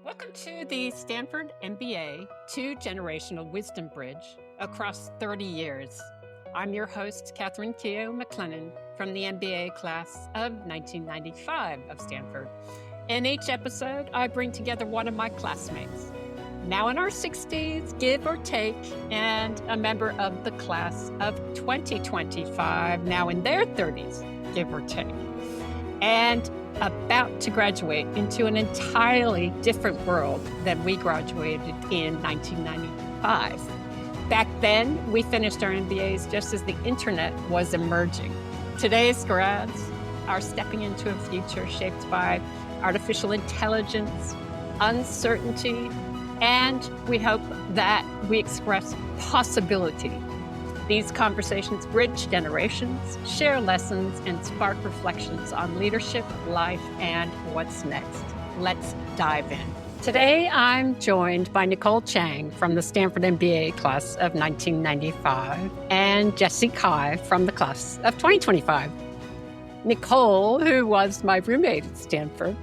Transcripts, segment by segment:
Welcome to the Stanford MBA two-generational wisdom bridge across 30 years. I'm your host, Catherine Keogh McLennan from the MBA class of 1995 of Stanford. In each episode, I bring together one of my classmates, now in our 60s, give or take, and a member of the class of 2025, now in their 30s, give or take, and about to graduate into an entirely different world than we graduated in 1995. Back then, we finished our MBAs just as the internet was emerging. Today's grads are stepping into a future shaped by artificial intelligence, uncertainty, and we hope that we express possibility. These conversations bridge generations, share lessons, and spark reflections on leadership, life, and what's next. Let's dive in. Today, I'm joined by Nicole Chang from the Stanford MBA class of 1995 and Jesse Cai from the class of 2025. Nicole, who was my roommate at Stanford,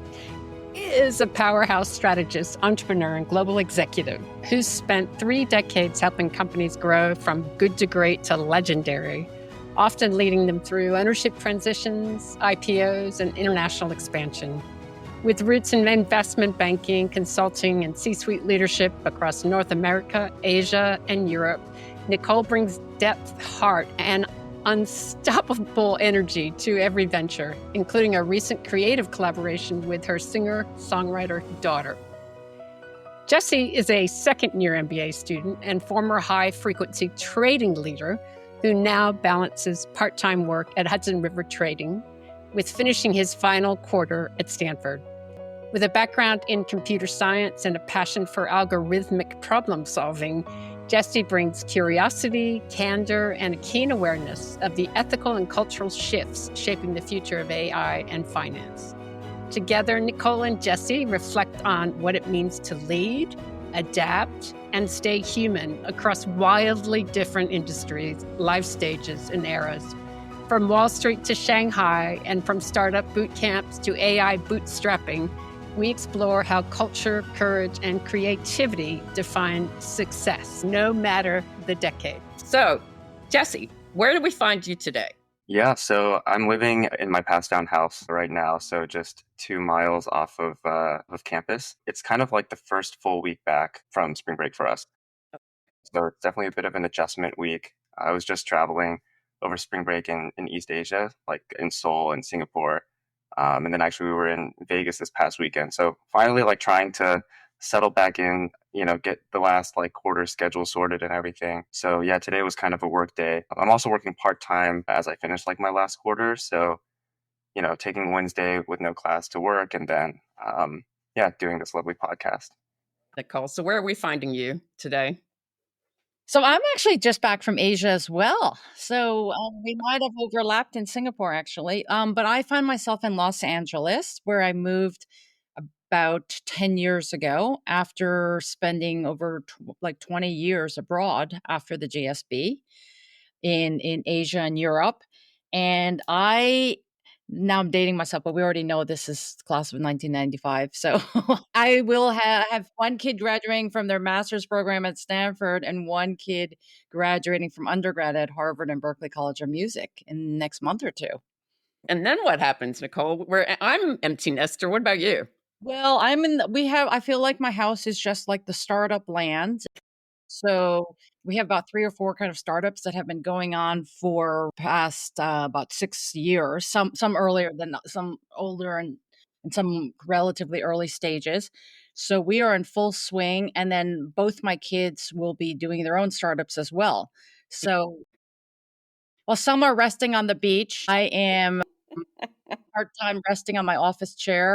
is a powerhouse strategist, entrepreneur, and global executive who's spent 3 decades helping companies grow from good to great to legendary, often leading them through ownership transitions, IPOs, and international expansion. With roots in investment banking, consulting, and C-suite leadership across North America, Asia, and Europe, Nicole brings depth, heart, and unstoppable energy to every venture, including a recent creative collaboration with her singer-songwriter daughter. Jesse is a second-year MBA student and former high-frequency trading leader who now balances part-time work at Hudson River Trading with finishing his final quarter at Stanford. With a background in computer science and a passion for algorithmic problem-solving, Jesse brings curiosity, candor, and a keen awareness of the ethical and cultural shifts shaping the future of AI and finance. Together, Nicole and Jesse reflect on what it means to lead, adapt, and stay human across wildly different industries, life stages, and eras. From Wall Street to Shanghai, and from startup boot camps to AI bootstrapping, we explore how culture, courage, and creativity define success, no matter the decade. So, Jesse, where do we find you today? Yeah, so I'm living in my passed down house right now, so just 2 miles off of campus. It's kind of like the first full week back from spring break for us. So it's definitely a bit of an adjustment week. I was just traveling over spring break in East Asia, like in Seoul and Singapore. And then actually we were in Vegas this past weekend. So finally trying to settle back in, get the last quarter schedule sorted and everything. So yeah, today was kind of a work day. I'm also working part-time as I finish my last quarter. So, taking Wednesday with no class to work and then, doing this lovely podcast. Nicole, so where are we finding you today? So I'm actually just back from Asia as well. So we might have overlapped in Singapore, actually. But I find myself in Los Angeles, where I moved about 10 years ago after spending over 20 years abroad after the GSB in Asia and Europe. And now I'm dating myself, but we already know this is class of 1995. So I will have one kid graduating from their master's program at Stanford and one kid graduating from undergrad at Harvard and Berklee College of Music in the next month or 2. And then what happens, Nicole? I'm empty nester. What about you? Well, I feel like my house is just like the startup land. So we have about 3 or 4 kind of startups that have been going on for past about 6 years. Some earlier than some older and some relatively early stages. So we are in full swing, and then both my kids will be doing their own startups as well. So while some are resting on the beach, I am part-time resting on my office chair.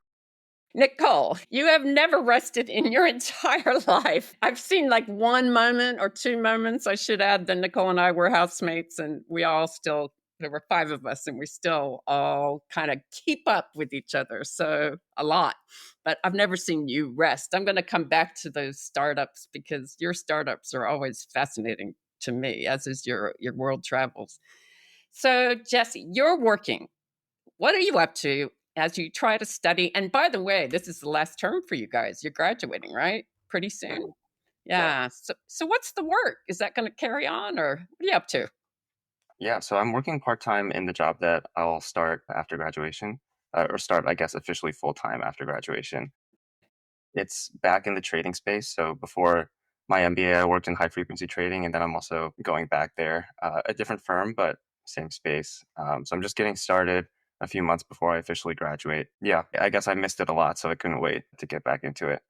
Nicole, you have never rested in your entire life. I've seen 1 moment or 2 moments. I should add that Nicole and I were housemates and there were 5 of us and we still all kind of keep up with each other. So a lot, but I've never seen you rest. I'm going to come back to those startups because your startups are always fascinating to me, as is your world travels. So Jesse, you're working. What are you up to as you try to study. And by the way, this is the last term for you guys. You're graduating, right? Pretty soon. Yeah. So what's the work? Is that going to carry on, or what are you up to? Yeah, so I'm working part-time in the job that I'll start after graduation, or start, I guess, officially full-time after graduation. It's back in the trading space. So before my MBA, I worked in high frequency trading, and then I'm also going back there, a different firm, but same space. So I'm just getting started a few months before I officially graduate. Yeah, I guess I missed it a lot, so I couldn't wait to get back into it.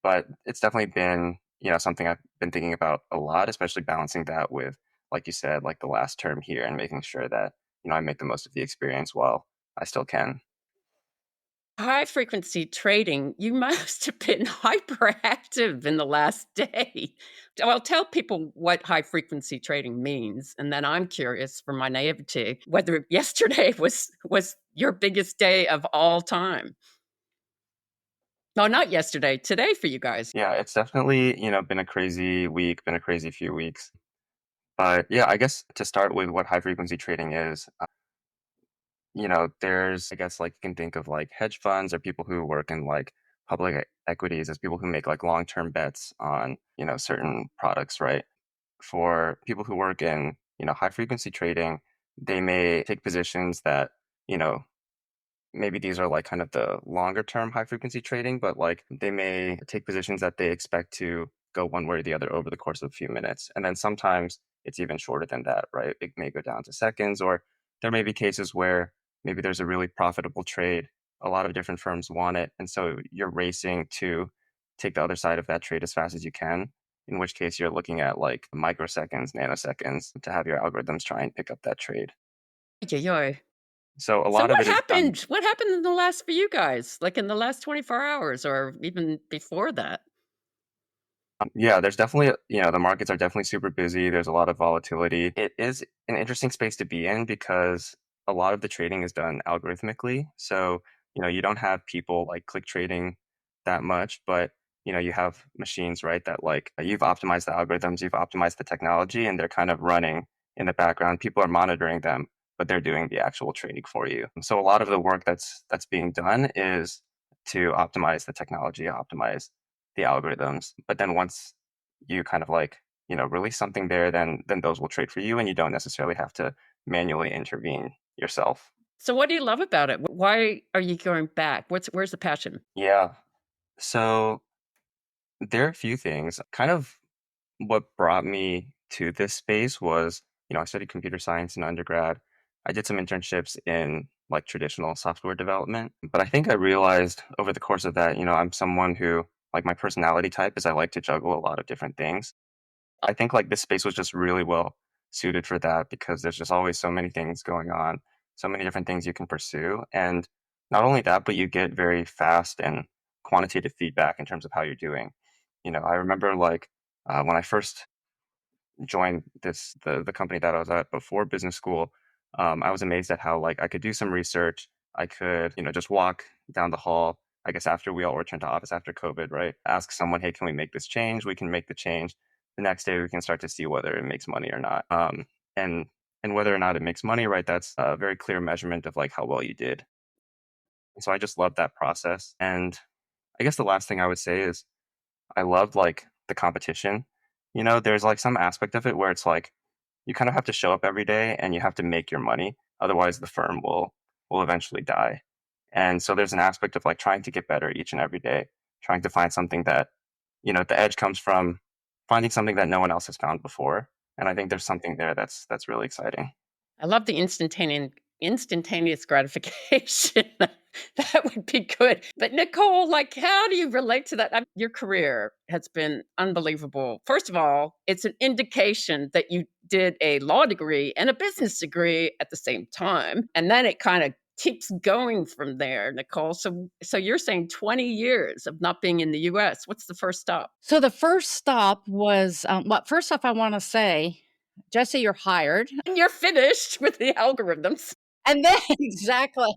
But it's definitely been, something I've been thinking about a lot, especially balancing that with, like you said, like the last term here and making sure that, I make the most of the experience while I still can. High frequency trading, you must have been hyperactive in the last day. Well, tell people what high frequency trading means. And then I'm curious for my naivety whether yesterday was your biggest day of all time. No, not yesterday, today for you guys. Yeah, it's definitely, been a crazy week, been a crazy few weeks. But yeah, I guess to start with what high frequency trading is, there's, I guess, like you can think of like hedge funds or people who work in like public equities as people who make like long-term bets on, certain products, right? For people who work in, high frequency trading, they may take positions that, you know, maybe these are like kind of the longer term high frequency trading, but like they may take positions that they expect to go one way or the other over the course of a few minutes. And then sometimes it's even shorter than that, right? It may go down to seconds, or there may be cases where maybe there's a really profitable trade. A lot of different firms want it. And so you're racing to take the other side of that trade as fast as you can, in which case you're looking at like microseconds, nanoseconds to have your algorithms try and pick up that trade. Yeah. So a So lot of what it is done. happened? What happened in the last for you guys? Like in the last 24 hours or even before that? Yeah, there's definitely, the markets are definitely super busy. There's a lot of volatility. It is an interesting space to be in because a lot of the trading is done algorithmically. So, you don't have people like click trading that much, but, you have machines, right? That like you've optimized the algorithms, you've optimized the technology, and they're kind of running in the background. People are monitoring them, but they're doing the actual trading for you. So a lot of the work that's being done is to optimize the technology, optimize the algorithms. But then once you kind of like, release something there, then those will trade for you and you don't necessarily have to manually intervene yourself. So what do you love about it? Why are you going back? Where's the passion? Yeah. So there are a few things. Kind of what brought me to this space was, I studied computer science in undergrad. I did some internships in like traditional software development, but I think I realized over the course of that, I'm someone who like my personality type is I like to juggle a lot of different things. I think like this space was just really well suited for that because there's just always so many things going on, so many different things you can pursue. And not only that, but you get very fast and quantitative feedback in terms of how you're doing. I remember like when I first joined the company that I was at before business school, I was amazed at how like I could do some research. I could, just walk down the hall. I guess after we all returned to office after COVID, right? Ask someone, hey, can we make this change? We can make the change. The next day we can start to see whether it makes money or not. And and whether or not it makes money, right? That's a very clear measurement of like how well you did. So I just love that process. And I guess the last thing I would say is I loved like the competition. There's like some aspect of it where it's like you kind of have to show up every day and you have to make your money. Otherwise the firm will eventually die. And so there's an aspect of like trying to get better each and every day, trying to find something that, the edge comes from finding something that no one else has found before. And I think there's something there that's really exciting. I love the instantaneous gratification. That would be good. But Nicole, like, how do you relate to that? Your career has been unbelievable. First of all, it's an indication that you did a law degree and a business degree at the same time. And then it kind of keeps going from there, Nicole. So you're saying 20 years of not being in the US. What's the first stop? So the first stop was, well, first off, I want to say, Jesse, you're hired. And you're finished with the algorithms. And then, exactly.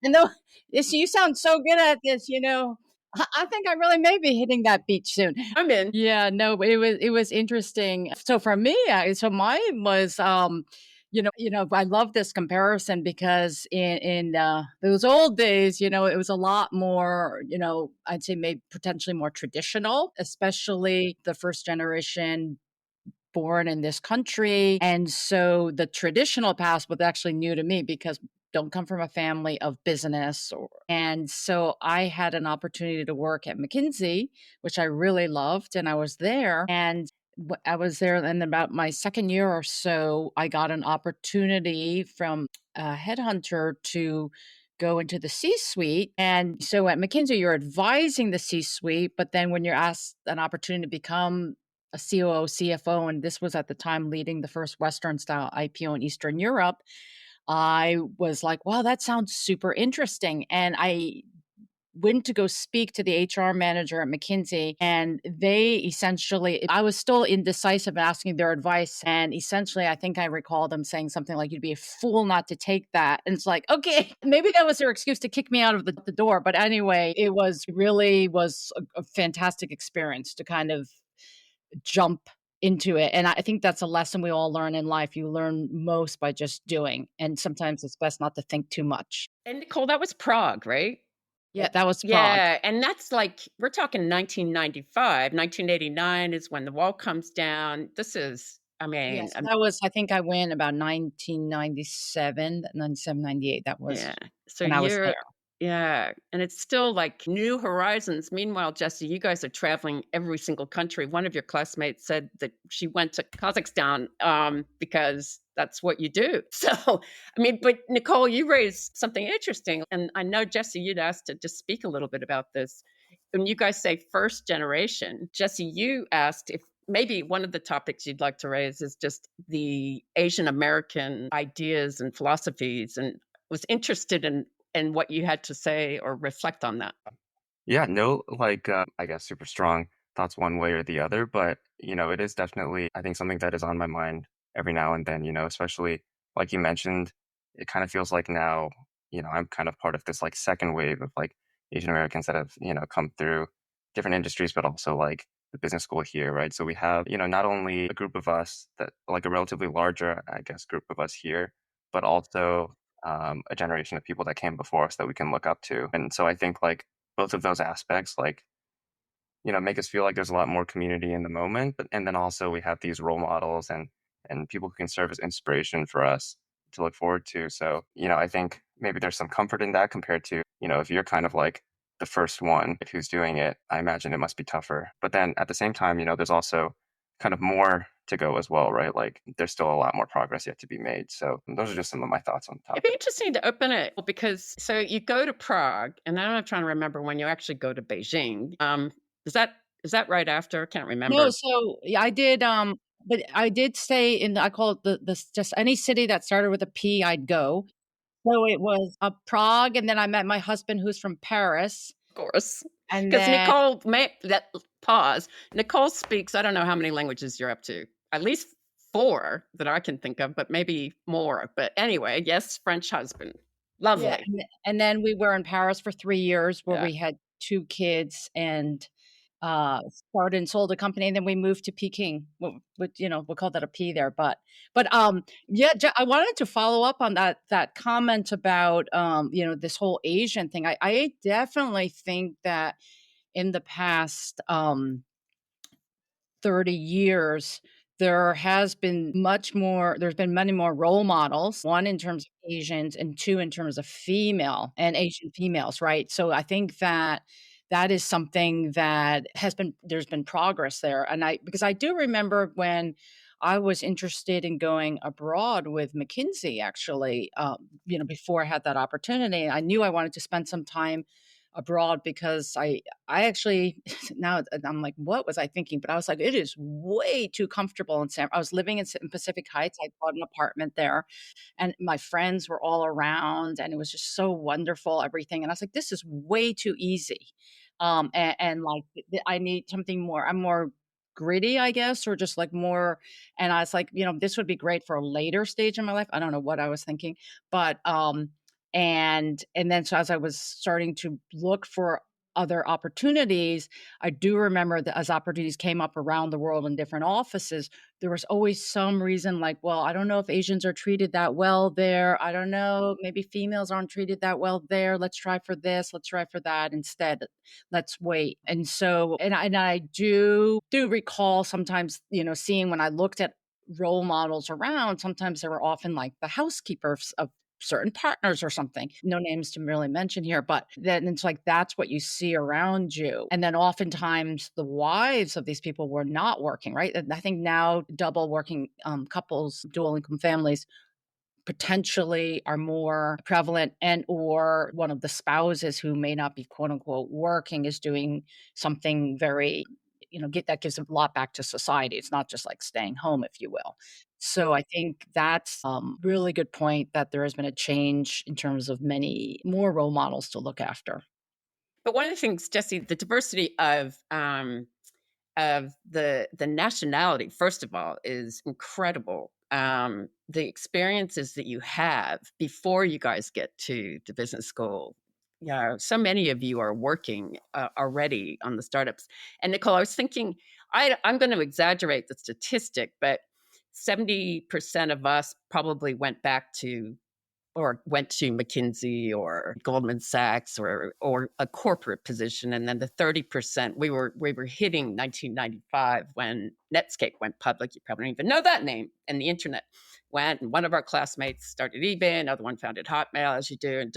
And though you sound so good at this, I think I really may be hitting that beach soon. I'm in. Yeah, no, it was interesting. So for me, so mine was I love this comparison because in those old days, it was a lot more, I'd say maybe potentially more traditional, especially the first generation born in this country. And so the traditional past was actually new to me because don't come from a family of business and so I had an opportunity to work at McKinsey, which I really loved, and I was there and I was there in about my second year or so. I got an opportunity from a headhunter to go into the C-suite. And so at McKinsey, you're advising the C-suite, but then when you're asked an opportunity to become a COO, CFO, and this was at the time leading the first Western style IPO in Eastern Europe, I was like, wow, that sounds super interesting. And I went to go speak to the HR manager at McKinsey, and I was still indecisive asking their advice. And essentially, I think I recall them saying something like, you'd be a fool not to take that. And it's like, okay, maybe that was their excuse to kick me out of the door. But anyway, it was a fantastic experience to kind of jump into it. And I think that's a lesson we all learn in life. You learn most by just doing. And sometimes it's best not to think too much. And Nicole, that was Prague, right? Yeah, that was Prague. Yeah, and that's like, we're talking 1995. 1989 is when the wall comes down. This is, Yes, that was, I think I went about 1997, 97, 98. That was So when I was there. Yeah, and it's still like new horizons. Meanwhile, Jesse, you guys are traveling every single country. One of your classmates said that she went to Kazakhstan because that's what you do. So, but Nicole, you raised something interesting. And I know, Jesse, you'd asked to just speak a little bit about this. When you guys say first generation, Jesse, you asked if maybe one of the topics you'd like to raise is just the Asian American ideas and philosophies, and was interested in what you had to say or reflect on that. Yeah, no, I guess super strong thoughts one way or the other, but it is definitely, I think, something that is on my mind every now and then, especially like you mentioned, it kind of feels like now, I'm kind of part of this like second wave of like Asian Americans that have, come through different industries, but also like the business school here, right? So we have, not only a group of us that like a relatively larger, I guess, group of us here, but also a generation of people that came before us that we can look up to. And so I think like both of those aspects, like, make us feel like there's a lot more community in the moment. But and then also we have these role models and people who can serve as inspiration for us to look forward to. So, I think maybe there's some comfort in that compared to, if you're kind of like the first one who's doing it, I imagine it must be tougher. But then at the same time, there's also kind of more to go as well, right? Like there's still a lot more progress yet to be made. So those are just some of my thoughts on the topic. It'd be interesting to open it because so you go to Prague, and I'm trying to remember when you actually go to Beijing. Is that right after? I can't remember. No, so yeah, I did. But I did stay in. I call it the just any city that started with a P, I'd go. So it was Prague, and then I met my husband, who's from Paris. Of course. And Because then Nicole, pause. Nicole speaks, I don't know how many languages you're up to. At least 4 that I can think of, but maybe more. But anyway, yes, French husband. Lovely. Yeah, and then we were in Paris for 3 years where we had 2 kids and started and sold a company, and then we moved to Peking. We'll call that a P there, but yeah, I wanted to follow up on that comment about this whole Asian thing. I definitely think that in the past 30 years, there's been many more role models, one in terms of Asians and 2 in terms of female and Asian females, right? So I think that is something that there's been progress there. And because I do remember when I was interested in going abroad with McKinsey, actually, before I had that opportunity, I knew I wanted to spend some time abroad because I actually now I'm like, what was I thinking? But I was like, it is way too comfortable in I was living in Pacific Heights. I bought an apartment there, and my friends were all around, and it was just so wonderful, everything. And I was like, this is way too easy, and like I need something more. I'm more gritty, I guess, or just like more. And I was like, this would be great for a later stage in my life. I don't know what I was thinking, but and then so as I was starting to look for other opportunities, I do remember that as opportunities came up around the world in different offices, there was always some reason like, well, I don't know if Asians are treated that well there. I don't know, maybe females aren't treated that well there. Let's try for this, let's try for that instead. Let's wait. And so, and I do recall sometimes, seeing when I looked at role models around, sometimes they were often like the housekeepers of certain partners or something. No names to really mention here, but then it's like that's what you see around you. And then oftentimes the wives of these people were not working, right? And I think now double working couples, dual income families potentially are more prevalent, and or one of the spouses who may not be quote unquote working is doing something very that gives a lot back to society. It's not just like staying home, if you will. So I think that's really good point, that there has been a change in terms of many more role models to look after. But one of the things, Jesse, the diversity of the nationality, first of all, is incredible. The experiences that you have before you guys get to the business school. So many of you are working already on the startups. And Nicole, I was thinking, I'm going to exaggerate the statistic, but 70% of us probably went back to or went to McKinsey or Goldman Sachs or a corporate position. And then the 30%, we were hitting 1995 when Netscape went public. You probably don't even know that name. And the internet went, and one of our classmates started eBay, another one founded Hotmail, as you do, and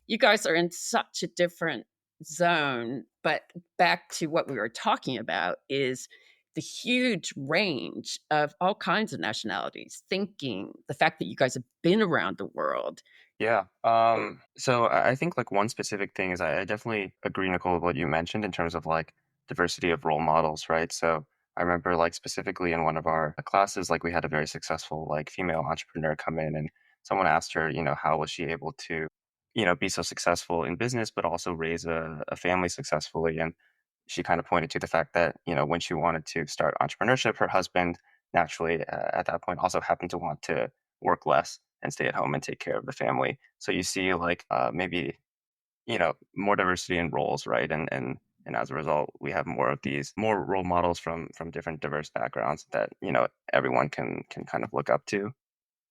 You guys are in such a different zone. But back to what we were talking about is the huge range of all kinds of nationalities, thinking, the fact that you guys have been around the world. Yeah. So I think like one specific thing is I definitely agree, Nicole, with what you mentioned in terms of like diversity of role models, right? So I remember like specifically in one of our classes, like we had a very successful like female entrepreneur come in, and someone asked her, how was she able to, be so successful in business, but also raise a family successfully. And she kind of pointed to the fact that, when she wanted to start entrepreneurship, her husband naturally at that point also happened to want to work less and stay at home and take care of the family. So you see like maybe, more diversity in roles, right? And as a result, we have more of these more role models from different diverse backgrounds that, everyone can kind of look up to.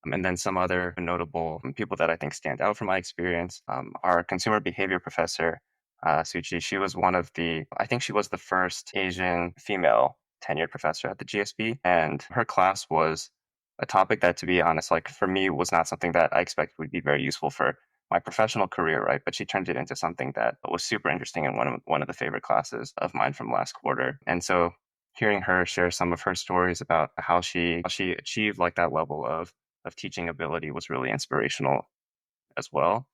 And then some other notable people that I think stand out from my experience, our consumer behavior professor, Suchi. She was I think she was the first Asian female tenured professor at the GSB. And her class was a topic that, to be honest, like for me, was not something that I expected would be very useful for my professional career, right? But she turned it into something that was super interesting and one of the favorite classes of mine from last quarter. And so hearing her share some of her stories about how she achieved like that level of teaching ability was really inspirational as well.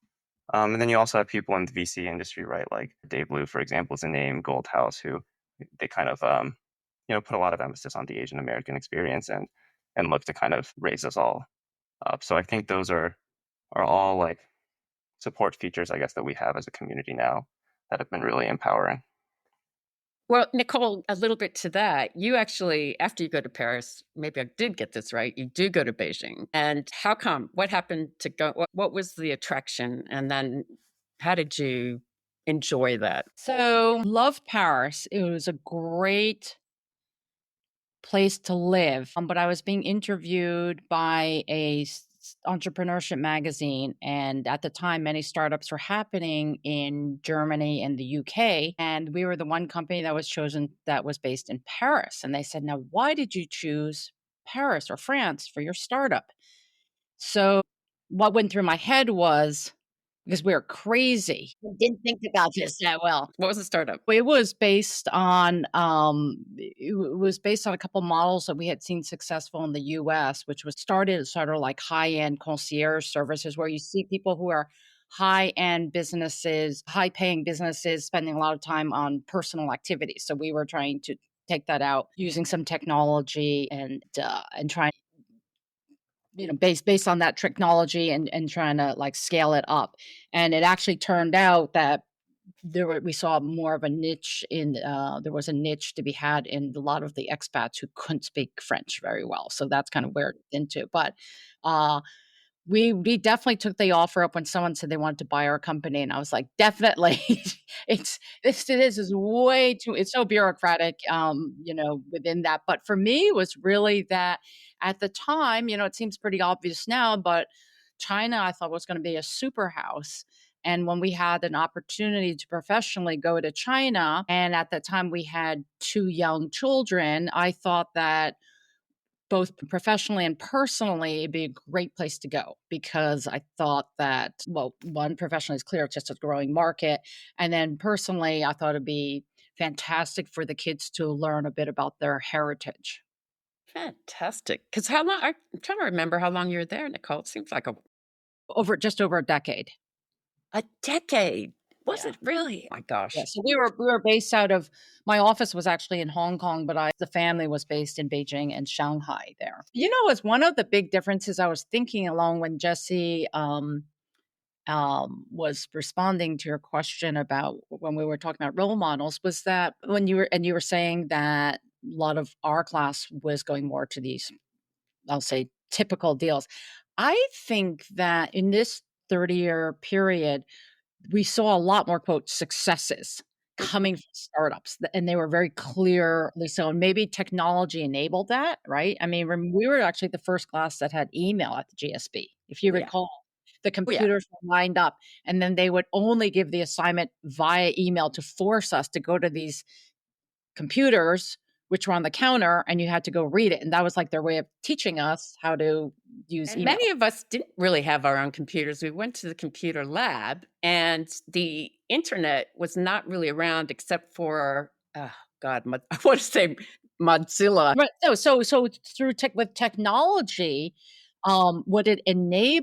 And then you also have people in the VC industry, right? Like Dave Liu, for example, is a name, Gold House, who they kind of, put a lot of emphasis on the Asian American experience and look to kind of raise us all up. So I think those are all like support features, I guess, that we have as a community now that have been really empowering. Well, Nicole, a little bit to that. You actually, after you go to Paris, maybe I did get this right, you do go to Beijing. And how come? What happened to go? What was the attraction? And then how did you enjoy that? So, loved Paris. It was a great place to live. But I was being interviewed by a entrepreneurship magazine, and at the time many startups were happening in Germany and the UK, and we were the one company that was chosen that was based in Paris. And they said, now why did you choose Paris or France for your startup? So what went through my head was, because we were crazy, we didn't think about this that well. What was the startup? It was based on a couple models that we had seen successful in the US, which was started as sort of like high-end concierge services, where you see people who are high-end businesses, high-paying businesses, spending a lot of time on personal activities. So we were trying to take that out using some technology and trying, based on that technology and trying to like scale it up. And it actually turned out that we saw more of a niche there was a niche to be had in a lot of the expats who couldn't speak French very well. So that's kind of where it's into. But We definitely took the offer up when someone said they wanted to buy our company, and I was like, "Definitely." This is way too it's so bureaucratic, within that, but for me, it was really that at the time, it seems pretty obvious now, but China, I thought was gonna be a super house, and when we had an opportunity to professionally go to China, and at that time we had 2 young children, I thought that both professionally and personally, it'd be a great place to go because I thought that, well, one, professionally is clear, it's just a growing market. And then personally, I thought it'd be fantastic for the kids to learn a bit about their heritage. Fantastic. Because how long? I'm trying to remember how long you were there, Nicole. It seems like Over a decade. a decade. Was Yeah. it really? Oh my Yeah. gosh. So we were based out of my office was actually in Hong Kong, but the family was based in Beijing and Shanghai there. As one of the big differences I was thinking along when Jesse was responding to your question about when we were talking about role models was that when you were saying that a lot of our class was going more to these, I'll say, typical deals. I think that in this 30-year period, we saw a lot more quote successes coming from startups and they were very clearly so. And maybe technology enabled that, right? I mean, we were actually the first class that had email at the GSB, if you Oh, yeah. recall. The Oh, yeah. computers were lined up, and then they would only give the assignment via email to force us to go to these computers, which were on the counter, and you had to go read it. And that was like their way of teaching us how to use And email. many of us didn't really have our own computers. We went to the computer lab, and the internet was not really around except for, oh God, I want to say Mozilla. Right. So through with technology, what it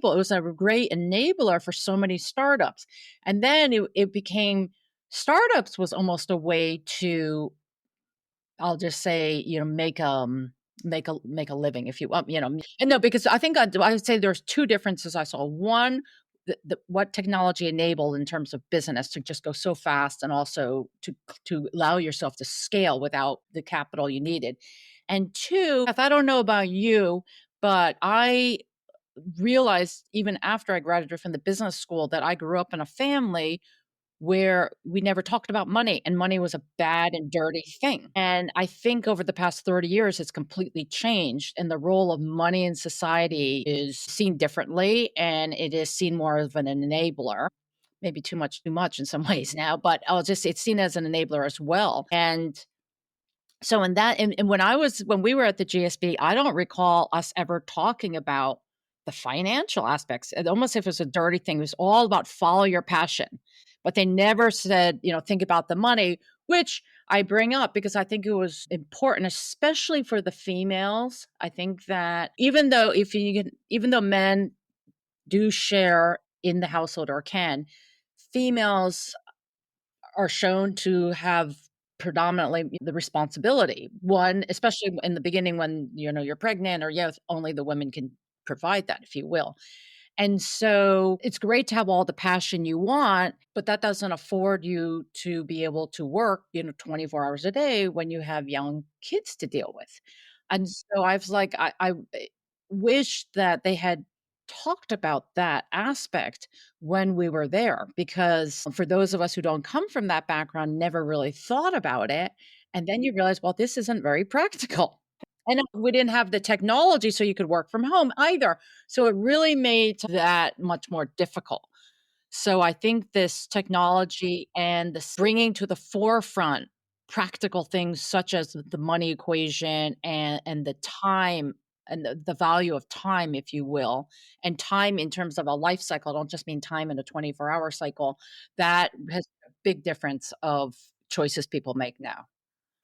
was a great enabler for so many startups. And then it became startups was almost a way to, I'll just say, make a living if you want, And no, because I think I would say there's two differences I saw. One, what technology enabled in terms of business to just go so fast, and also to allow yourself to scale without the capital you needed. And two, Beth, I don't know about you, but I realized even after I graduated from the business school that I grew up in a family where we never talked about money, and money was a bad and dirty thing. And I think over the past 30 years, it's completely changed. And the role of money in society is seen differently, and it is seen more of an enabler. Maybe too much in some ways now, but it's seen as an enabler as well. And so in that and when we were at the GSB, I don't recall us ever talking about the financial aspects. It almost if it was a dirty thing. It was all about follow your passion. But they never said, think about the money, which I bring up because I think it was important, especially for the females. I think that even though men do share in the household or can, females are shown to have predominantly the responsibility. One, especially in the beginning when you're pregnant or yes, only the women can provide that, if you will. And so it's great to have all the passion you want, but that doesn't afford you to be able to work, 24 hours a day when you have young kids to deal with. And so I was like, I wish that they had talked about that aspect when we were there, because for those of us who don't come from that background, never really thought about it. And then you realize, well, this isn't very practical. And we didn't have the technology so you could work from home either. So it really made that much more difficult. So I think this technology and this bringing to the forefront practical things such as the money equation and the time and the value of time, if you will, and time in terms of a life cycle. I don't just mean time in a 24-hour cycle. That has a big difference of choices people make now.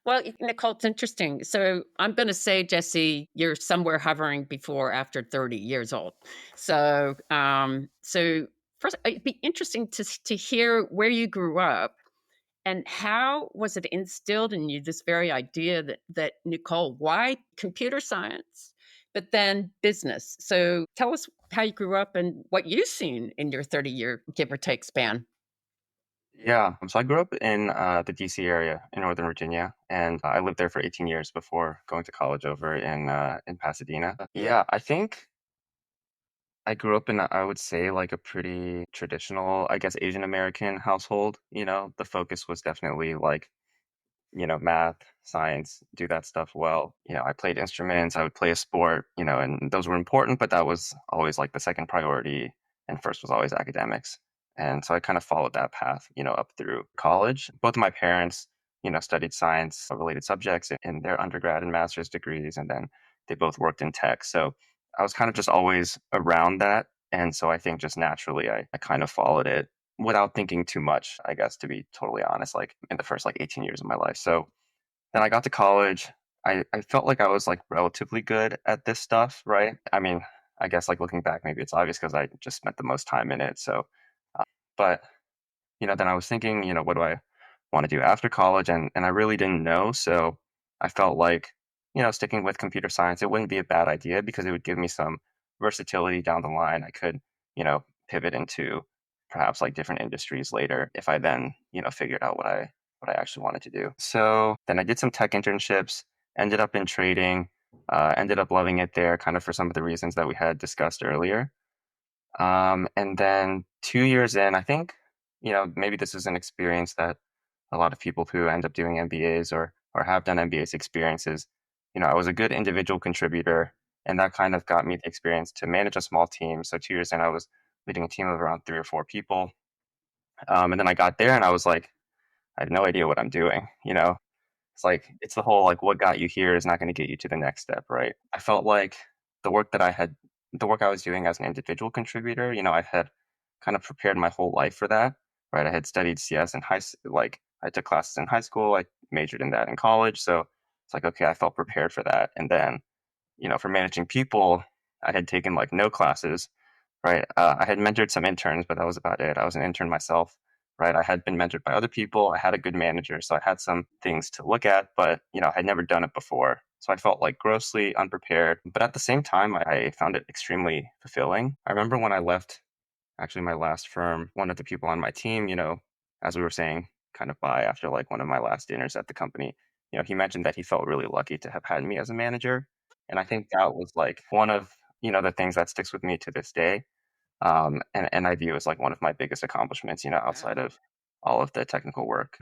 Well, Nicole, it's interesting. So I'm going to say, Jesse, you're somewhere hovering before after 30 years old. So first, it'd be interesting to hear where you grew up and how was it instilled in you this very idea that Nicole, why computer science, but then business? So tell us how you grew up and what you've seen in your 30-year give or take span. Yeah, so I grew up in the DC area in Northern Virginia, and I lived there for 18 years before going to college over in Pasadena. Yeah, I think I grew up in, I would say, like a pretty traditional, I guess, Asian American household. The focus was definitely like, math, science, do that stuff well. I played instruments, I would play a sport, and those were important, but that was always like the second priority. And first was always academics. And so I kind of followed that path, up through college. Both of my parents, studied science related subjects in their undergrad and master's degrees. And then they both worked in tech. So I was kind of just always around that. And so I think just naturally, I kind of followed it without thinking too much, I guess, to be totally honest, like in the first like 18 years of my life. So then I got to college. I felt like I was like relatively good at this stuff, right? I mean, I guess like looking back, maybe it's obvious because I just spent the most time in it. So, but then I was thinking, what do I want to do after college? And I really didn't know. So I felt like, sticking with computer science, it wouldn't be a bad idea because it would give me some versatility down the line. I could, pivot into perhaps like different industries later if I then, figured out what I actually wanted to do. So then I did some tech internships, ended up in trading, ended up loving it there, kind of for some of the reasons that we had discussed earlier. And then 2 years in, I think, maybe this is an experience that a lot of people who end up doing MBAs or have done MBAs experiences. I was a good individual contributor, and that kind of got me the experience to manage a small team. So 2 years in, I was leading a team of around 3 or 4 people. And then I got there and I was like, I have no idea what I'm doing. It's like, it's the whole like, what got you here is not going to get you to the next step, right? I felt like the work that I had, the work I was doing as an individual contributor, I had kind of prepared my whole life for that, right? I had studied CS in like I took classes in high school, I majored in that in college. So it's like, okay, I felt prepared for that. And then, for managing people, I had taken like no classes, right? I had mentored some interns, but that was about it. I was an intern myself, right? I had been mentored by other people. I had a good manager, so I had some things to look at, but I had never done it before. So I felt like grossly unprepared. But at the same time, I found it extremely fulfilling. I remember when I left, actually my last firm, one of the people on my team, as we were saying, kind of by after like one of my last dinners at the company, he mentioned that he felt really lucky to have had me as a manager. And I think that was like one of, the things that sticks with me to this day, and I view as like one of my biggest accomplishments, outside of all of the technical work.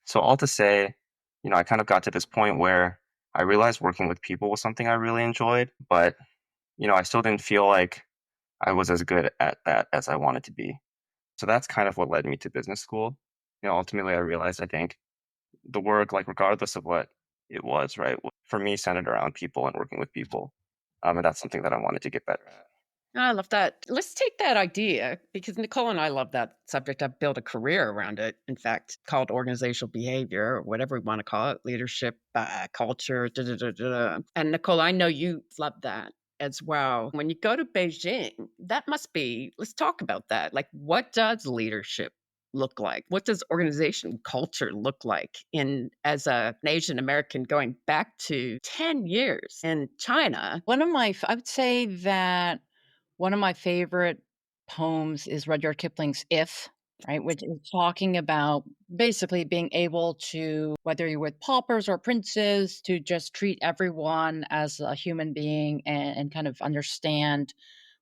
So all to say, I kind of got to this point where I realized working with people was something I really enjoyed, but I still didn't feel like I was as good at that as I wanted to be. So that's kind of what led me to business school. Ultimately, I realized I think the work, like regardless of what it was, right, for me, centered around people and working with people, and that's something that I wanted to get better at. I love that. Let's take that idea because Nicole and I love that subject. I've built a career around it, in fact, called organizational behavior or whatever we want to call it, leadership, culture. Da, da, da, da. And Nicole, I know you love that as well. When you go to Beijing, that must be, let's talk about that. Like, what does leadership look like? What does organization culture look like in as an Asian American going back to 10 years in China? I would say that one of my favorite poems is Rudyard Kipling's If, right? Which is talking about basically being able to, whether you're with paupers or princes, to just treat everyone as a human being and kind of understand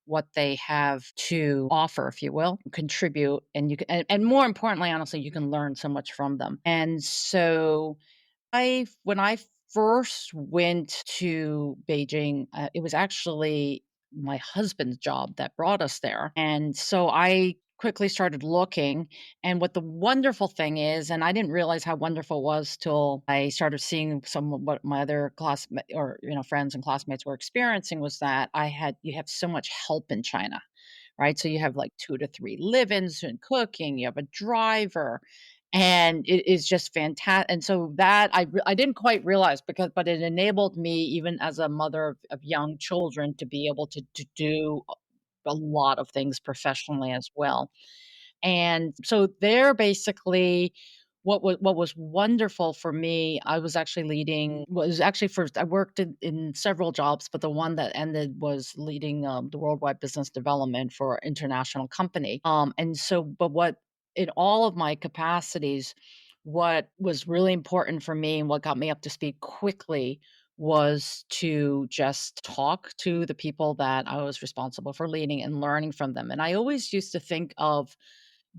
what they have to offer, if you will, contribute, and and more importantly, honestly, you can learn so much from them. And so when I first went to Beijing, it was actually my husband's job that brought us there. And so I quickly started looking. And what the wonderful thing is, and I didn't realize how wonderful it was till I started seeing some of what my other friends and classmates were experiencing, was that you have so much help in China, right? So you have like 2 to 3 live-ins and cooking, you have a driver, and it is just fantastic. And so that I didn't quite realize, but it enabled me, even as a mother of young children, to be able to do a lot of things professionally as well. And so there basically what was wonderful for me, I was actually leading was actually first I worked in several jobs, but the one that ended was leading the worldwide business development for an international company. And so but what in all of my capacities, what was really important for me and what got me up to speed quickly was to just talk to the people that I was responsible for leading and learning from them. And I always used to think of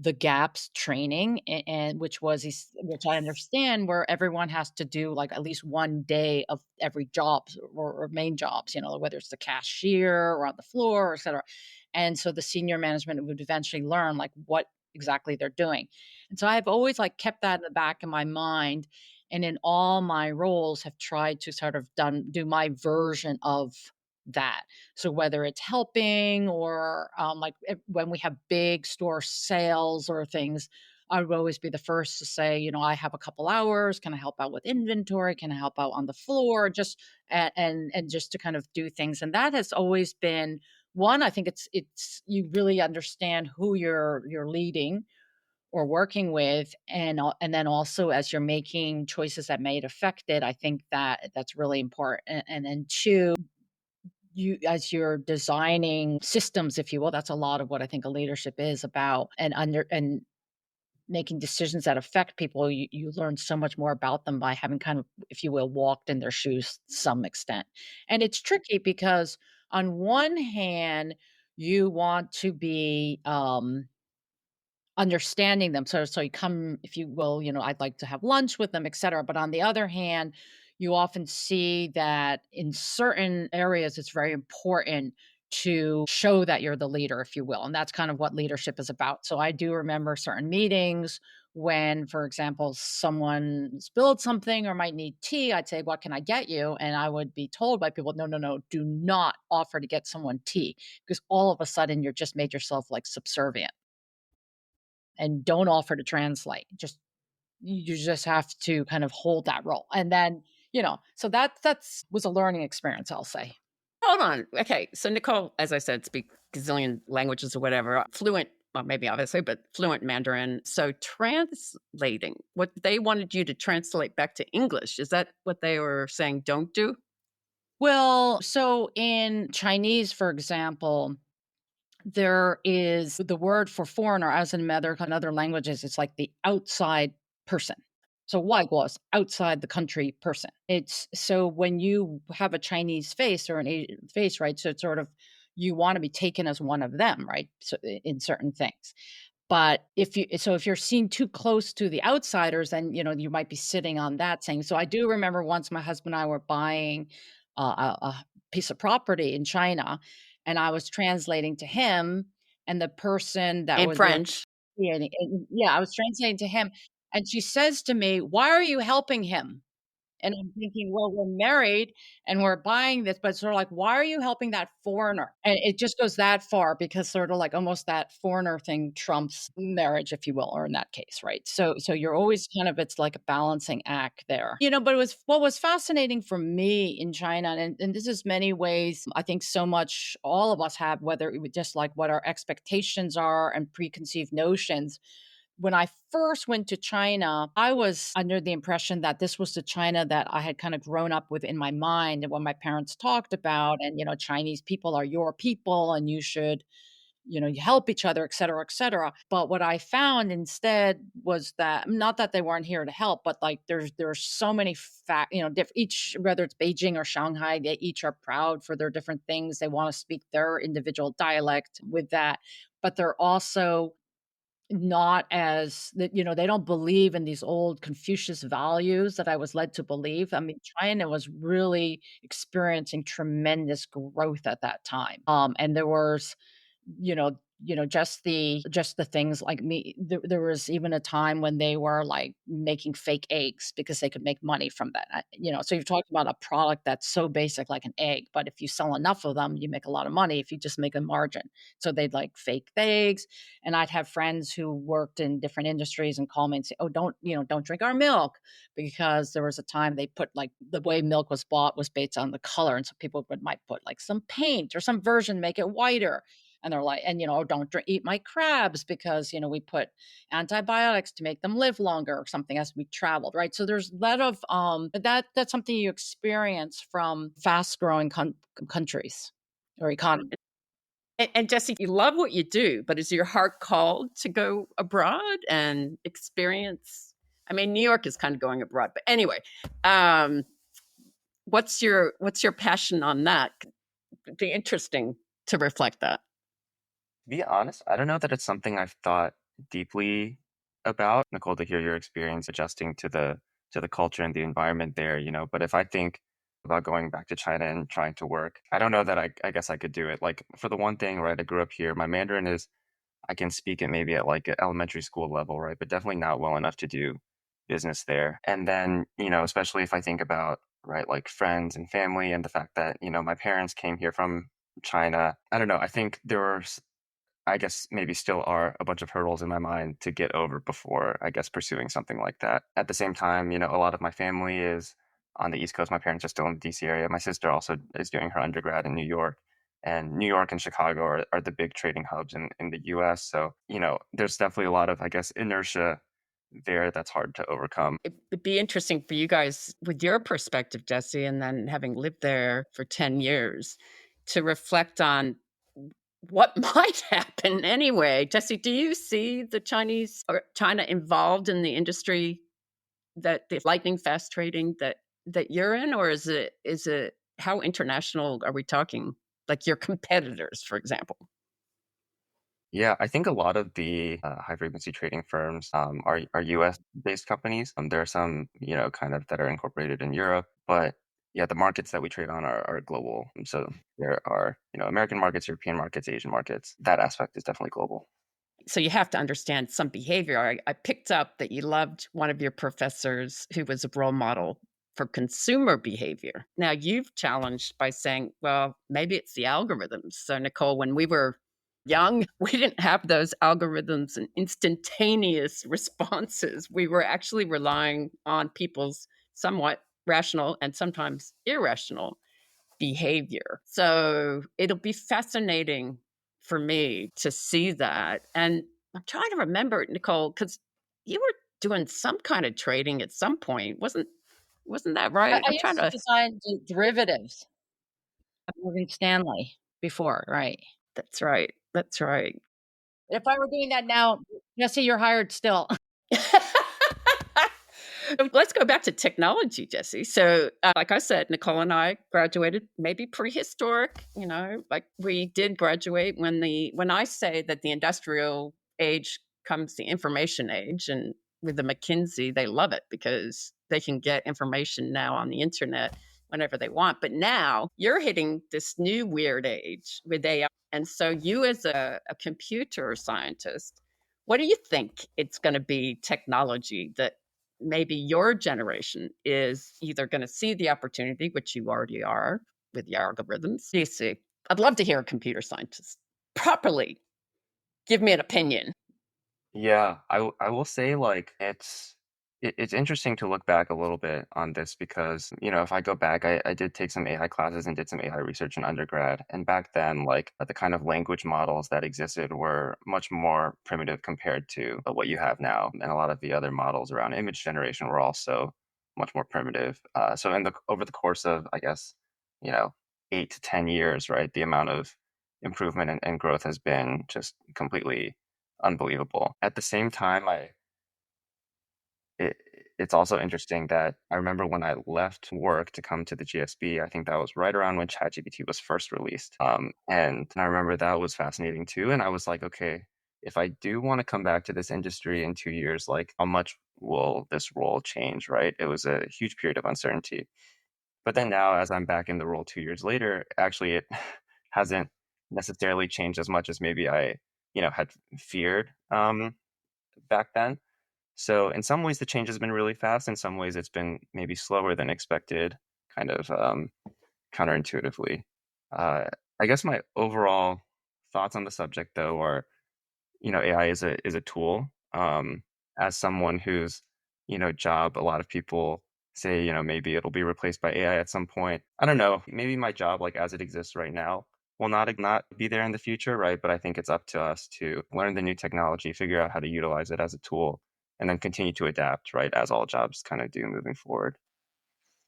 the GAPS training, and which I understand, where everyone has to do like at least one day of every job, or main jobs, whether it's the cashier or on the floor, et cetera. And so the senior management would eventually learn like what exactly they're doing. And so I've always like kept that in the back of my mind. And in all my roles have tried to sort of do my version of that. So whether it's helping or like when we have big store sales or things, I would always be the first to say, I have a couple hours. Can I help out with inventory? Can I help out on the floor? Just and just to kind of do things. And that has always been one. I think it's you really understand who you're leading or working with, and then also as you're making choices that may affect it. I think that that's really important. And then two, you as you're designing systems, if you will, that's a lot of what I think a leadership is about, and making decisions that affect people. You learn so much more about them by having kind of, if you will, walked in their shoes to some extent. And it's tricky because on one hand, you want to be understanding them. So you come, if you will, I'd like to have lunch with them, et cetera. But on the other hand, you often see that in certain areas, it's very important to show that you're the leader, if you will. And that's kind of what leadership is about. So I do remember certain meetings when, for example, someone spilled something or might need tea. I'd say, what can I get you? And I would be told by people, no, no, no, do not offer to get someone tea, because all of a sudden you're just made yourself like subservient, and don't offer to translate. You just have to kind of hold that role. And then, so that's was a learning experience, I'll say. Hold on. Okay. So Nicole, as I said, speak gazillion languages or whatever, fluent, well, maybe obviously, but fluent Mandarin. So translating what they wanted you to translate back to English, is that what they were saying don't do? Well, so in Chinese, for example, there is the word for foreigner, as in other languages, it's like the outside person. So 外国 outside the country person. It's so when you have a Chinese face or an Asian face, right? So it's sort of, you want to be taken as one of them, right? So in certain things. But if you're seen too close to the outsiders, then you might be sitting on that saying. So I do remember once my husband and I were buying a piece of property in China, and I was translating to him, and the person that In was there, French. yeah, I was translating to him, and she says to me, "Why are you helping him?" And I'm thinking, well, we're married and we're buying this, but sort of like, why are you helping that foreigner? And it just goes that far, because sort of like almost that foreigner thing trumps marriage, if you will, or in that case, right? So you're always kind of, it's like a balancing act there. But what was fascinating for me in China, and this is many ways, I think so much all of us have, whether it was just like what our expectations are and preconceived notions. When I first went to China, I was under the impression that this was the China that I had kind of grown up with in my mind and what my parents talked about. And, Chinese people are your people and you should, you help each other, et cetera, et cetera. But what I found instead was that, not that they weren't here to help, but like there's so many each, whether it's Beijing or Shanghai, they each are proud for their different things. They want to speak their individual dialect with that. But they're also not as that, they don't believe in these old Confucius values that I was led to believe. I mean, China was really experiencing tremendous growth at that time. And there was, you know, just the things like me. There was even a time when they were like making fake eggs because they could make money from that. So you're talking about a product that's so basic like an egg, but if you sell enough of them, you make a lot of money if you just make a margin. So they'd like fake eggs, and I'd have friends who worked in different industries and call me and say, "Oh, don't drink our milk," because there was a time they put like the way milk was bought was based on the color, and so people might put like some paint or some version, make it whiter. And they're like, and don't eat my crabs because we put antibiotics to make them live longer or something as we traveled, right? So there's a lot of that's something you experience from fast growing countries or economies. And Jesse, you love what you do, but is your heart called to go abroad and experience? I mean, New York is kind of going abroad, but anyway, what's your passion on that? It'd be interesting to reflect that. To be honest, I don't know that it's something I've thought deeply about. Nicole, to hear your experience adjusting to the culture and the environment there, but if I think about going back to China and trying to work, I don't know that I guess I could do it. Like for the one thing, right, I grew up here. My Mandarin is I can speak it maybe at like an elementary school level, right? But definitely not well enough to do business there. And then, especially if I think about, right, like friends and family and the fact that, my parents came here from China. I don't know. I think there were I guess maybe still are a bunch of hurdles in my mind to get over before, I guess, pursuing something like that. At the same time, a lot of my family is on the East Coast. My parents are still in the DC area. My sister also is doing her undergrad in New York. And New York and Chicago are the big trading hubs in the US. So, there's definitely a lot of, I guess, inertia there that's hard to overcome. It'd be interesting for you guys with your perspective, Jesse, and then having lived there for 10 years to reflect on what might happen anyway. Jesse, do you see the Chinese or China involved in the industry that the lightning fast trading that you're in, or is it how international are we talking? Like your competitors, for example? Yeah, I think a lot of the high frequency trading firms are US based companies. There are some, kind of that are incorporated in Europe, but yeah, the markets that we trade on are global. And so there are, American markets, European markets, Asian markets. That aspect is definitely global. So you have to understand some behavior. I picked up that you loved one of your professors who was a role model for consumer behavior. Now you've challenged by saying, well, maybe it's the algorithms. So Nicole, when we were young, we didn't have those algorithms and instantaneous responses. We were actually relying on people's somewhat rational and sometimes irrational behavior. So it'll be fascinating for me to see that. And I'm trying to remember, Nicole, because you were doing some kind of trading at some point. Wasn't that right? I I'm trying used to to design derivatives of Morgan Stanley before, right? That's right. That's right. If I were doing that now, Jesse, you're hired still. Let's go back to technology, Jesse. So, like I said, Nicole and I graduated maybe prehistoric. Like we did graduate when I say that the industrial age comes the information age, and with the McKinsey, they love it because they can get information now on the internet whenever they want. But now you're hitting this new weird age with AI, and so you, as a computer scientist, what do you think it's going to be technology that maybe your generation is either going to see the opportunity, which you already are with the algorithms? Do you see? I'd love to hear a computer scientist properly give me an opinion. Yeah, I will say like it's interesting to look back a little bit on this because, if I go back, I did take some AI classes and did some AI research in undergrad. And back then, like the kind of language models that existed were much more primitive compared to what you have now. And a lot of the other models around image generation were also much more primitive. So over the course of, I guess, you know, 8 to 10 years, right, the amount of improvement and growth has been just completely unbelievable. At the same time, it, it's also interesting that I remember when I left work to come to the GSB, I think that was right around when ChatGPT was first released. And I remember that was fascinating too. And I was like, okay, if I do want to come back to this industry in 2 years, like how much will this role change, right? It was a huge period of uncertainty. But then now, as I'm back in the role 2 years later, actually it hasn't necessarily changed as much as maybe I, had feared back then. So in some ways, the change has been really fast. In some ways, it's been maybe slower than expected, kind of counterintuitively. Uh, I guess my overall thoughts on the subject, though, are AI is a tool. As someone whose job, a lot of people say maybe it'll be replaced by AI at some point. I don't know. Maybe my job, like as it exists right now, will not be there in the future, right? But I think it's up to us to learn the new technology, figure out how to utilize it as a tool, and then continue to adapt, right, as all jobs kind of do moving forward.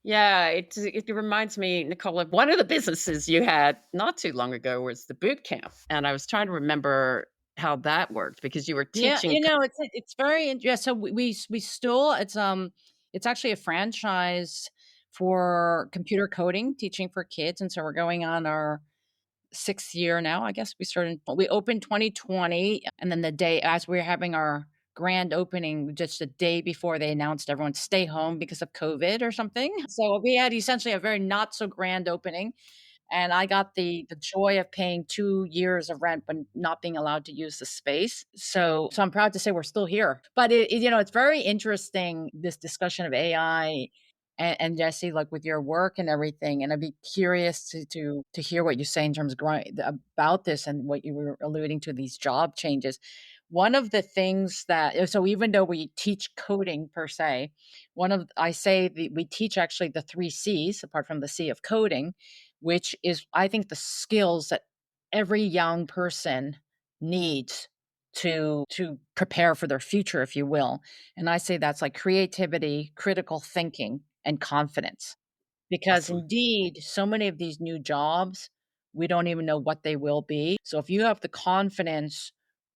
Yeah, it reminds me, Nicole, of one of the businesses you had not too long ago was the boot camp. And I was trying to remember how that worked because you were Yeah, teaching. it's very yeah. So we stole it's actually a franchise for computer coding, teaching for kids. And so we're going on our 6th year now. I guess we opened 2020. And then the day as we were having our grand opening, just the day before they announced everyone stay home because of COVID or something. So we had essentially a very not so grand opening. And I got the joy of paying 2 years of rent, but not being allowed to use the space. So I'm proud to say we're still here. But it's very interesting, this discussion of AI and Jesse, like with your work and everything. And I'd be curious to hear what you say in terms of about this and what you were alluding to, these job changes. One of the things so even though we teach coding per se, we teach actually the 3 C's apart from the C of coding, which is, I think, the skills that every young person needs to prepare for their future, if you will. And I say that's like creativity, critical thinking, and confidence. Because Awesome. indeed, so many of these new jobs, we don't even know what they will be. So if you have the confidence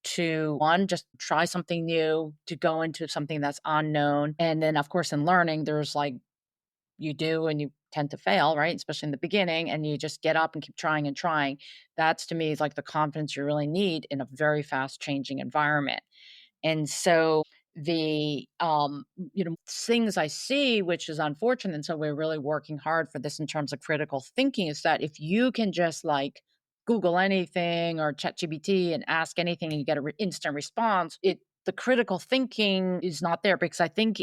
to, one, just try something new, to go into something that's unknown. And then, of course, in learning, there's like you do and you tend to fail, right? Especially in the beginning, and you just get up and keep trying and trying. That's to me is like the confidence you really need in a very fast changing environment. And so the things I see, which is unfortunate, and so we're really working hard for this in terms of critical thinking, is that if you can just like Google anything or ChatGPT and ask anything and you get an instant response, the critical thinking is not there, because I think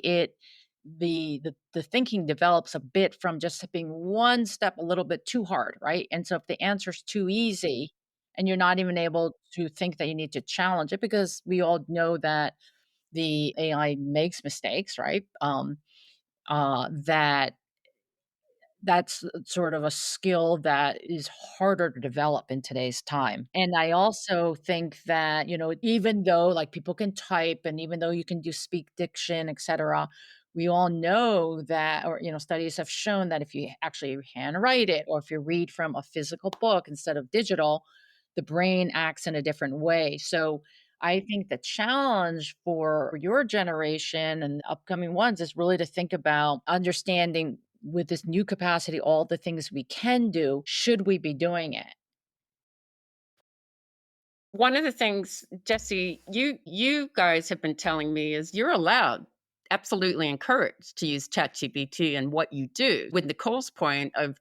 the thinking develops a bit from just being one step a little bit too hard, right? And so if the answer's too easy and you're not even able to think that you need to challenge it, because we all know that the AI makes mistakes, right? That that's sort of a skill that is harder to develop in today's time. And I also think that, even though like people can type and even though you can do speak diction, etc., we all know that, or, studies have shown that if you actually handwrite it or if you read from a physical book instead of digital, the brain acts in a different way. So I think the challenge for your generation and upcoming ones is really to think about understanding, with this new capacity, all the things we can do, should we be doing it? One of the things, Jesse, you guys have been telling me is you're allowed, absolutely encouraged to use ChatGPT in what you do. With Nicole's point of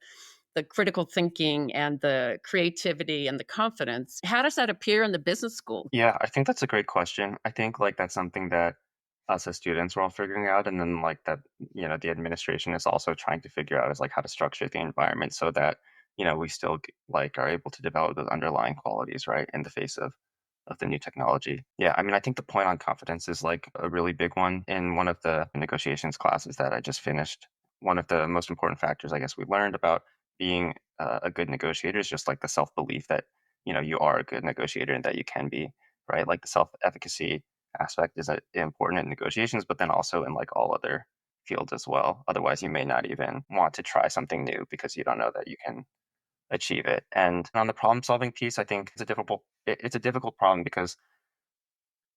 the critical thinking and the creativity and the confidence, how does that appear in the business school? Yeah, I think that's a great question. I think like that's something that us as students are all figuring out, and then like that, the administration is also trying to figure out is like how to structure the environment so that we still like are able to develop those underlying qualities, right, in the face of the new technology. Yeah, I mean, I think the point on confidence is like a really big one. In one of the negotiations classes that I just finished, one of the most important factors I guess we learned about being a good negotiator is just like the self belief that you are a good negotiator and that you can be, right? Like the self efficacy aspect is important in negotiations, but then also in like all other fields as well. Otherwise, you may not even want to try something new because you don't know that you can achieve it. And on the problem solving piece, I think it's a difficult problem because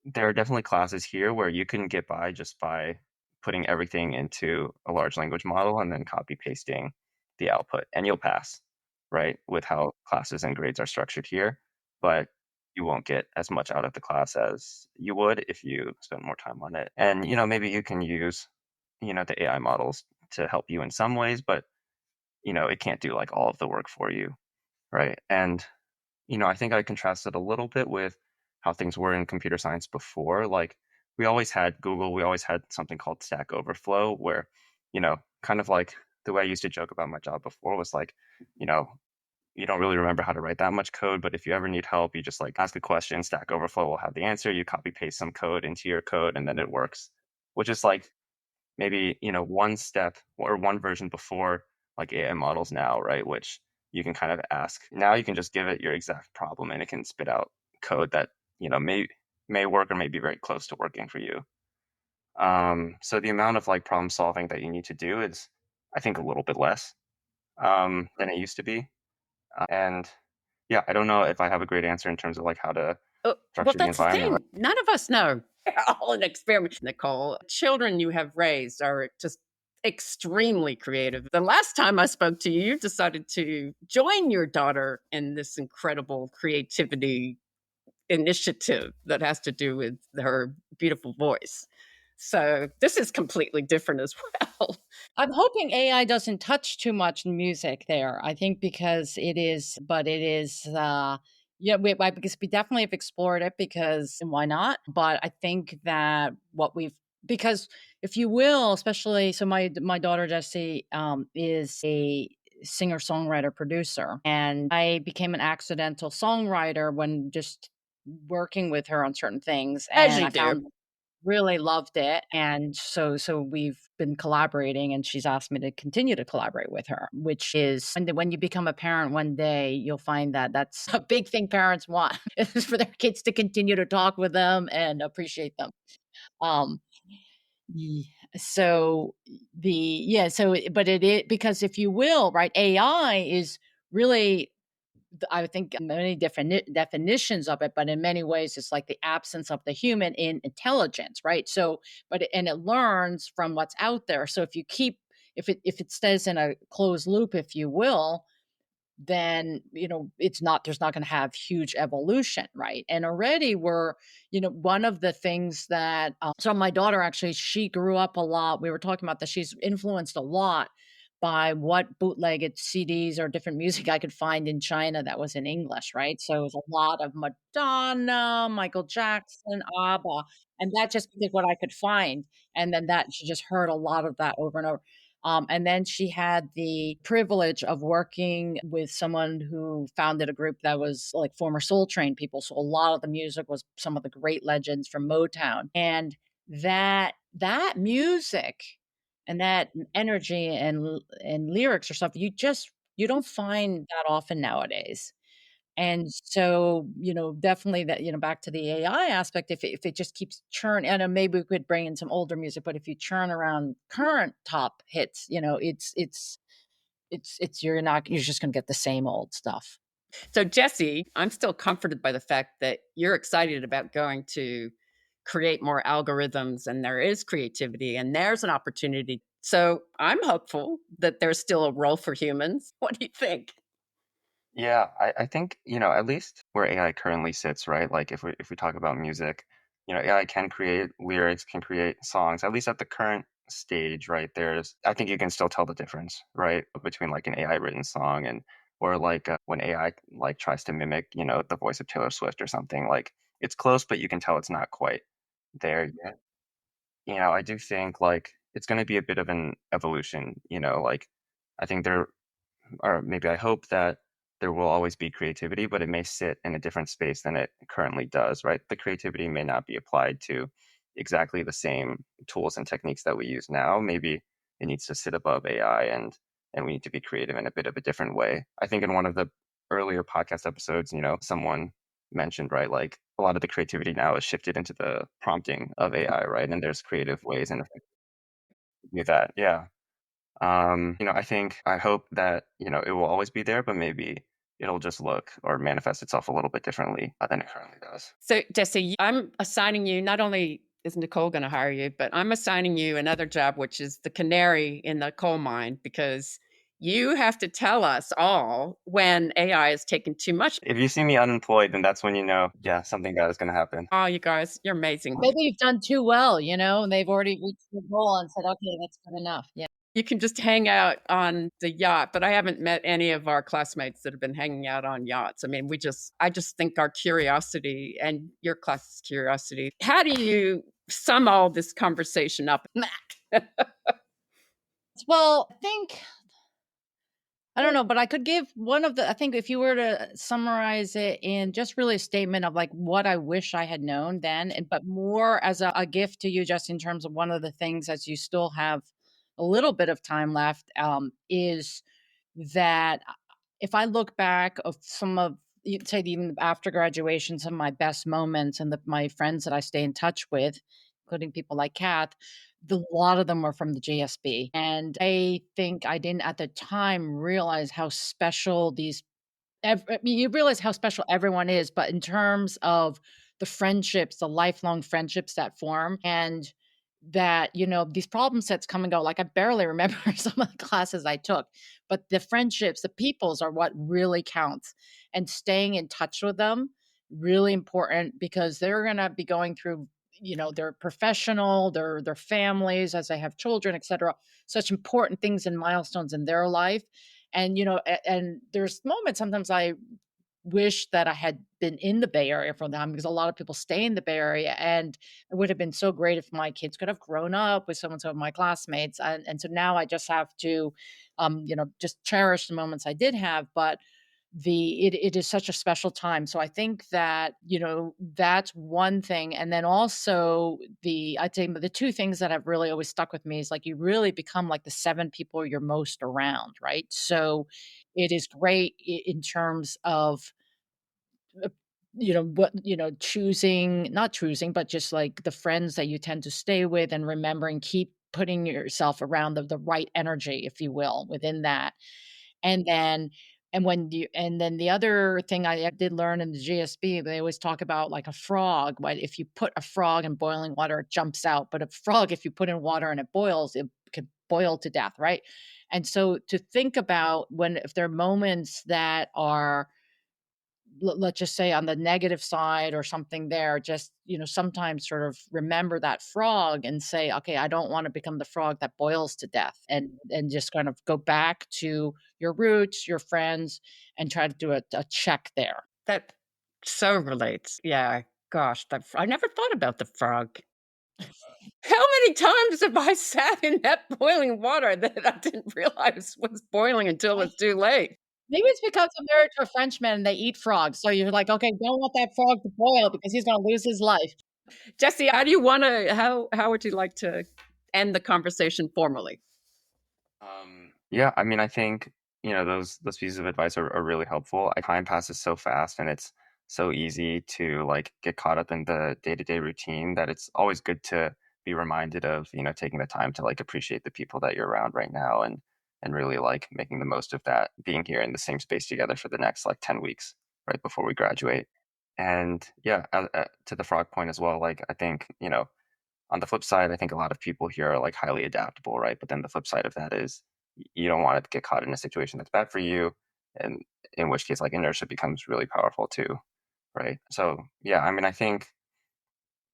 there are definitely classes here where you can get by just by putting everything into a large language model and then copy pasting the output, and you'll pass, right? With how classes and grades are structured here, but you won't get as much out of the class as you would if you spend more time on it. And maybe you can use the AI models to help you in some ways, but it can't do like all of the work for you, right? And I think I contrasted a little bit with how things were in computer science before. Like we always had Google, we always had something called Stack Overflow, where, kind of like the way I used to joke about my job before was like, you know, you don't really remember how to write that much code, but if you ever need help, you just like ask a question, Stack Overflow will have the answer. You copy paste some code into your code and then it works, which is like maybe one step or one version before like AI models now, right? Which you can kind of ask. Now you can just give it your exact problem and it can spit out code that may work or may be very close to working for you. So the amount of like problem solving that you need to do is, I think, a little bit less than it used to be. And yeah, I don't know if I have a great answer in terms of like how to Well, structure the that's the environment. thing. None of us know. We're all an experiment, Nicole. Children you have raised are just extremely creative. The last time I spoke to you, you decided to join your daughter in this incredible creativity initiative that has to do with her beautiful voice. So this is completely different as well. I'm hoping AI doesn't touch too much in music there. I think because yeah, because we definitely have explored it because and why not? But I think that because if you will, especially so my daughter Jessie is a singer-songwriter producer, and I became an accidental songwriter when just working with her on certain things, As and you I do. found really loved it, and so we've been collaborating, and she's asked me to continue to collaborate with her, which is when you become a parent one day, you'll find that that's a big thing parents want is for their kids to continue to talk with them and appreciate them. Um, Ye so but it is because if you will, right, AI is really I would think many different definitions of it, but in many ways, it's like the absence of the human in intelligence, right? So, and it learns from what's out there. So if it stays in a closed loop, if you will, then there's not going to have huge evolution, right? And already one of the things that so my daughter actually she grew up a lot. We were talking about that she's influenced a lot by what bootlegged CDs or different music I could find in China that was in English, right? So it was a lot of Madonna, Michael Jackson, ABBA, and that just is what I could find. And then that she just heard a lot of that over and over. And then she had the privilege of working with someone who founded a group that was like former Soul Train people. So a lot of the music was some of the great legends from Motown. And that music and that energy and lyrics or stuff, you don't find that often nowadays. And so, definitely that, back to the AI aspect, if it just keeps churn, and maybe we could bring in some older music, but if you churn around current top hits, you're just going to get the same old stuff. So, Jesse, I'm still comforted by the fact that you're excited about going to create more algorithms and there is creativity and there's an opportunity. So, I'm hopeful that there's still a role for humans. What do you think? Yeah, I think, at least where AI currently sits, right? Like if we talk about music, AI can create lyrics, can create songs, at least at the current stage, right? I think you can still tell the difference, right? Between like an AI written song and or like when AI like tries to mimic, the voice of Taylor Swift or something, like it's close, but you can tell it's not quite there yet. I do think like it's going to be a bit of an evolution, like I think or maybe I hope that there will always be creativity, but it may sit in a different space than it currently does, right? The creativity may not be applied to exactly the same tools and techniques that we use now. Maybe it needs to sit above AI and we need to be creative in a bit of a different way. I think in one of the earlier podcast episodes, someone mentioned, right, like a lot of the creativity now is shifted into the prompting of AI, right? And there's creative ways and do that. Yeah. I hope that, it will always be there, but maybe it'll just look or manifest itself a little bit differently than it currently does. So, Jesse, I'm assigning you not only is Nicole going to hire you, but I'm assigning you another job, which is the canary in the coal mine, because you have to tell us all when AI is taking too much. If you see me unemployed, then that's when yeah, something bad is going to happen. Oh, you guys, you're amazing. Maybe you've done too well, and they've already reached the goal and said, okay, that's good enough. Yeah. You can just hang out on the yacht, but I haven't met any of our classmates that have been hanging out on yachts. I mean, I just think our curiosity and your class's curiosity. How do you sum all this conversation up? Well, I don't know, but I could give I think if you were to summarize it in just really a statement of like what I wish I had known then, but more as a gift to you, just in terms of one of the things as you still have a little bit of time left, is that if I look back of some of, you'd say even after graduation, some of my best moments and my friends that I stay in touch with, including people like Kath, a lot of them were from the GSB. And I think I didn't at the time realize how special you realize how special everyone is, but in terms of the friendships, the lifelong friendships that form, and that, these problem sets come and go. Like I barely remember some of the classes I took, but the friendships, the peoples are what really counts. And staying in touch with them, really important because they're going to be going through, their professional, their families as they have children, et cetera, such important things and milestones in their life. And, and there's moments sometimes I wish that I had been in the Bay Area for them because a lot of people stay in the Bay Area, and it would have been so great if my kids could have grown up with some of my classmates. And so now I just have to, just cherish the moments I did have. But it is such a special time. So I think that, that's one thing. And then also I'd say the two things that have really always stuck with me is like, you really become like the 7 people you're most around. Right. So it is great in terms of, uh, not choosing, but just like the friends that you tend to stay with and remembering, keep putting yourself around the right energy, if you will, within that. And then and then the other thing I did learn in the GSB, they always talk about like a frog. But if you put a frog in boiling water, it jumps out. But a frog, if you put in water and it boils, it could boil to death, right? And so to think about if there are moments that are, let's just say on the negative side or something there, just, sometimes sort of remember that frog and say, okay, I don't want to become the frog that boils to death, and just kind of go back to your roots, your friends, and try to do a check there. That so relates. Yeah. Gosh, I never thought about the frog. How many times have I sat in that boiling water that I didn't realize was boiling until it's too late? Maybe it's because I'm married to a Frenchman and they eat frogs. So you're like, okay, don't want that frog to boil because he's going to lose his life. Jesse, how would you like to end the conversation formally? Yeah, I mean, I think, those pieces of advice are really helpful. Time passes so fast and it's so easy to like get caught up in the day-to-day routine that it's always good to be reminded of, taking the time to like appreciate the people that you're around right now and really like making the most of that, being here in the same space together for the next like 10 weeks right before we graduate. And yeah, to the frog point as well, like I think, on the flip side, I think a lot of people here are like highly adaptable, right? But then the flip side of that is you don't want to get caught in a situation that's bad for you, and in which case, like inertia becomes really powerful too, right? So yeah, I mean, I think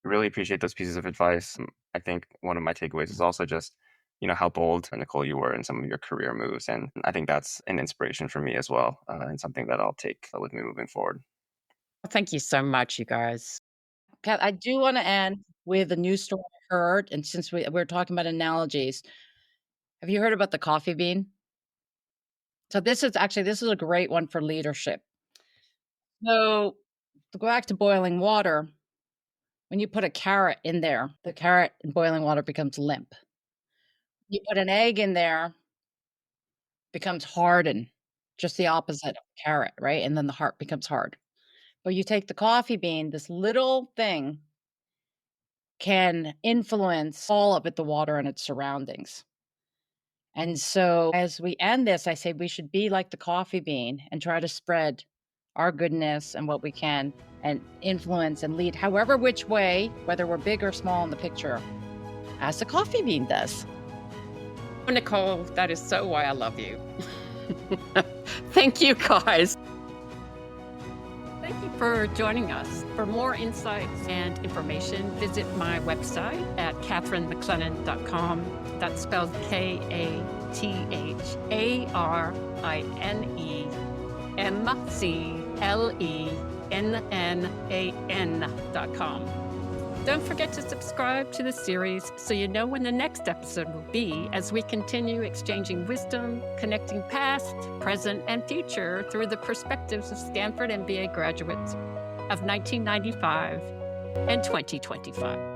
really appreciate those pieces of advice. I think one of my takeaways is also just how bold, Nicole, you were in some of your career moves, and I think that's an inspiration for me as well, and something that I'll take with me moving forward. Thank you so much, you guys. Kat, I do want to end with a news story I heard. And since we're talking about analogies, have you heard about the coffee bean? So this is a great one for leadership. So to go back to boiling water, when you put a carrot in there, the carrot in boiling water becomes limp. You put an egg in there, becomes hardened, just the opposite of carrot, right? And then the heart becomes hard. But you take the coffee bean, this little thing can influence all of it, the water and its surroundings. And so as we end this, I say we should be like the coffee bean and try to spread our goodness and what we can and influence and lead however which way, whether we're big or small in the picture, as the coffee bean does. Oh, Nicole, that is so why I love you. Thank you, guys. Thank you for joining us. For more insights and information, visit my website at catherinemclennan.com. That's spelled KATHARINEMCLENNAN.com. Don't forget to subscribe to the series so you know when the next episode will be as we continue exchanging wisdom, connecting past, present, and future through the perspectives of Stanford MBA graduates of 1995 and 2025.